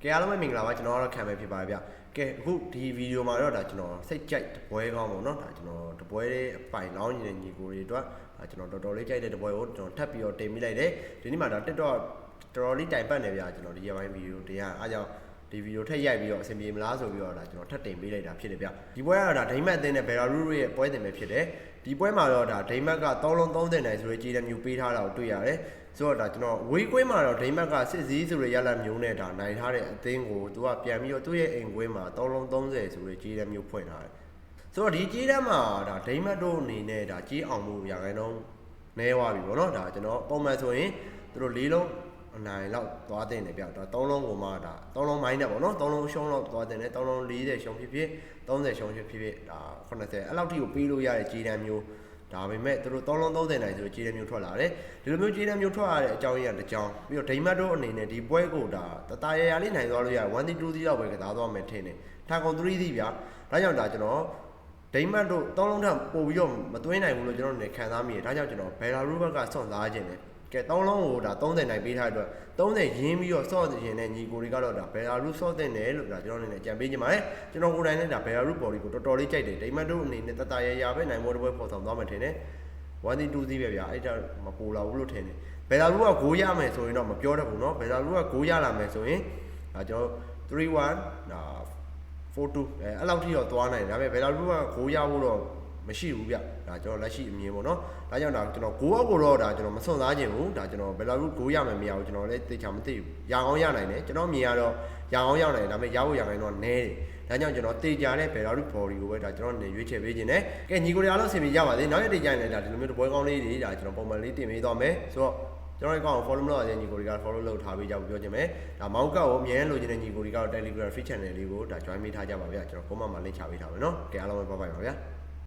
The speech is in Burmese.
ကဲအားလုံးပဲမင်္ဂလာပါကျွန်တော်ကတော့ခံမယ်ဖြစ်ပါတယ်ဗျကဲအခုဒီဗီဒီယိုမှာတော့ဒါကျွန်တော်စိတ်ကြိုက်တပွဲကောင်းပေါ့နော်ဒါကျွန်တော်တပွဲလေးအပိုင်လောင်းနေတဲ့ညီကိုတွေအတွက်ဒါကျွန်တော်တော်တော်လေးကြိုက်တဲ့တပွဲကိုကျွန်တော်ထပ်ပြီးတော့တင်မိလိုက်တယ်ဒီနေ့မှာဒါ TikTok တော်တော်လေးတိုင်ပတ်နေဗျကျွန်တော်ဒီရက်ပိုင်းဗီဒီယိုတင်ရအားကြောင့်ဒီဗီဒီယိုထက်ရိုက်ပြီးတော့အဆင်ပြေမလားဆိုပြီးတော့ဒါကျွန်တော်ထပ်တင်ပေးလိုက်တာဖြစ်တယ်ဗျဒီပွဲကတော့ဒါဒိမတ်အသင်းနဲ့ဘယ်လာရူရဲ့ပွဲတင်ပဲဖြစ်တယ်ဒီပွဲမှာတော့ဒါဒိမတ်က3လုံး30နိုင်ဆိုရဲကြီးတဲ့မျိုးပေးထားတာကိုတွေ့ရတယ်ဆိုတော့ဒါကျွန်တော်ဝေးကွင်းမှာတော့ဒိမတ်ကစစ်စည်းဆိုရရလက်မျိုးနဲ့ဒါနိုင်ထားတဲ့အသင်းကိုသူကပြန်ပြီးတော့သူ့ရဲ့အိမ်ကွင်းမှာ3လုံး30ဆိုရဲကြီးတဲ့မျိုးဖွင့်ထားတယ်ဆိုတော့ဒီကြီးတဲ့မှာဒါဒိမတ်တို့အနေနဲ့ဒါကြီးအောင်မှုရာခိုင်နှုန်းနဲသွားပြီပေါ့နော်ဒါကျွန်တော်ပုံမှန်ဆိုရင်သူတို့4လုံးအနိုင်လောက်သွားတဲ့နေပြတော့3လုံးကိုမှဒါ3လုံးမိုင်းနဲ့ပေါ့နော်3လုံးရှုံးလောက်သွားတဲ့နေ3လုံး40ရှုံးဖြစ်ဖြစ်30ရှုံးဖြစ်ဖြစ်ဒါ80အဲ့လောက်ထိကိုပေးလို့ရတဲ့ကြီးတန်းမျိုးဒါပေမဲ့သူတို့3လုံး30နိုင်ဆိုကြီးတန်းမျိုးထွက်လာတယ်ဒီလိုမျိုးကြီးတန်းမျိုးထွက်ရတဲ့အကြောင်းရင်းတစ်ကြောင်းပြီးတော့ဒိမတ်တို့အနေနဲ့ဒီပွဲကိုဒါတရရလေးနိုင်သွားလို့ရ1 2 3လောက်ပဲကစားသွားမယ်ထင်တယ်ထာကုန်3စီးဗျာဒါကြောင့်ဒါကျွန်တော်ဒိမတ်တို့3လုံးထပ်ပို့ပြီးတော့မသွင်းနိုင်ဘူးလို့ကျွန်တော်နေခံစားမိတယ်ဒါကြောင့်ကျွန်တော်ဘယ်လာရူဘက်ကစွန့်စားခြင်းတယ်ကဲ3လုံးကိုဒါ30နိုင်ပေးထားတဲ့အတွက်30ရင်းပြီးတော့စော့ရင်နဲ့ညီကိုတွေကတော့ဒါဘယ်လာရူစော့တဲ့နယ်လို့ဒါကျွန်တော်အနေနဲ့ကြံပေးခြင်းပါတယ်ကျွန်တော်ကိုယ်တိုင်နဲ့ဒါဘယ်လာရူဘော်ဒီကိုတော်တော်လေးကြိုက်တယ်ဒိမတ်တို့အနေနဲ့တရရပဲနိုင်မိုးတစ်ပွဲပေါ်ဆောင်သွားမှထင်တယ်1 2 စီးပဲဗျာအဲ့ဒါမပူလာဘူးလို့ထင်တယ်ဘယ်လာရူကဂိုးရမယ်ဆိုရင်တော့မပြောတတ်ဘူးเนาะဘယ်လာရူကဂိုးရလာမယ်ဆိုရင်ဒါကျွန်တော်3-1ဒါ4-2အဲ့လောက်ထိတော့သွားနိုင်တယ်ဒါပေမဲ့ဘယ်လာရူကဂိုးရဖို့တော့မရှိဘူးဗျဒါကျွန်တော်လက်ရှိအမြင်ပေါ့နော်ဒါကြောင့်ဒါကျွန်တော်ဂိုးအောက်ကိုတော့ဒါကျွန်တော်မစွန့်စားခြင်းဘူးဒါကျွန်တော်ဘယ်လာရူဂိုးရမယ်မရဘူးကျွန်တော်လည်းသိချာမသိဘူးရအောင်ရနိုင်တယ်ကျွန်တော်မြင်ရတော့ရအောင်ရနိုင်တယ်ဒါပေမဲ့ရဖို့ရနိုင်တော့နဲတယ်ဒါကြောင့်ကျွန်တော်တေချာတဲ့ဘယ်လာရူဘော်ဒီကိုပဲဒါကျွန်တော်နေရွေးချယ်ပေးခြင်းနဲ့ကဲညီကိုတွေအားလုံးအဆင်ပြေကြပါစေနောက်ရက်တေချာရင်လည်းဒါဒီလိုမျိုးတပွဲကောင်းလေးတွေဒါကျွန်တော်ပုံမှန်လေးတင်ပေးသွားမယ်ဆိုတော့ကျွန်တော်အကောင့်ကို follow လုပ်ရတဲ့ညီကိုတွေက follow လုပ်ထားပေးကြဖို့ပြောချင်မယ်ဒါမောင်ကောက်ကိုအမြဲလိုချင်တဲ့ညီကိုတွေကတော့ Telegram free channel လေးကိုဒါ join ပေးထားကြပါဗျာကျွန်တော် comment မှာ link ချပေးထားမယ်နော်ကဲအားလုံးပဲ bye bye ပါဗျာ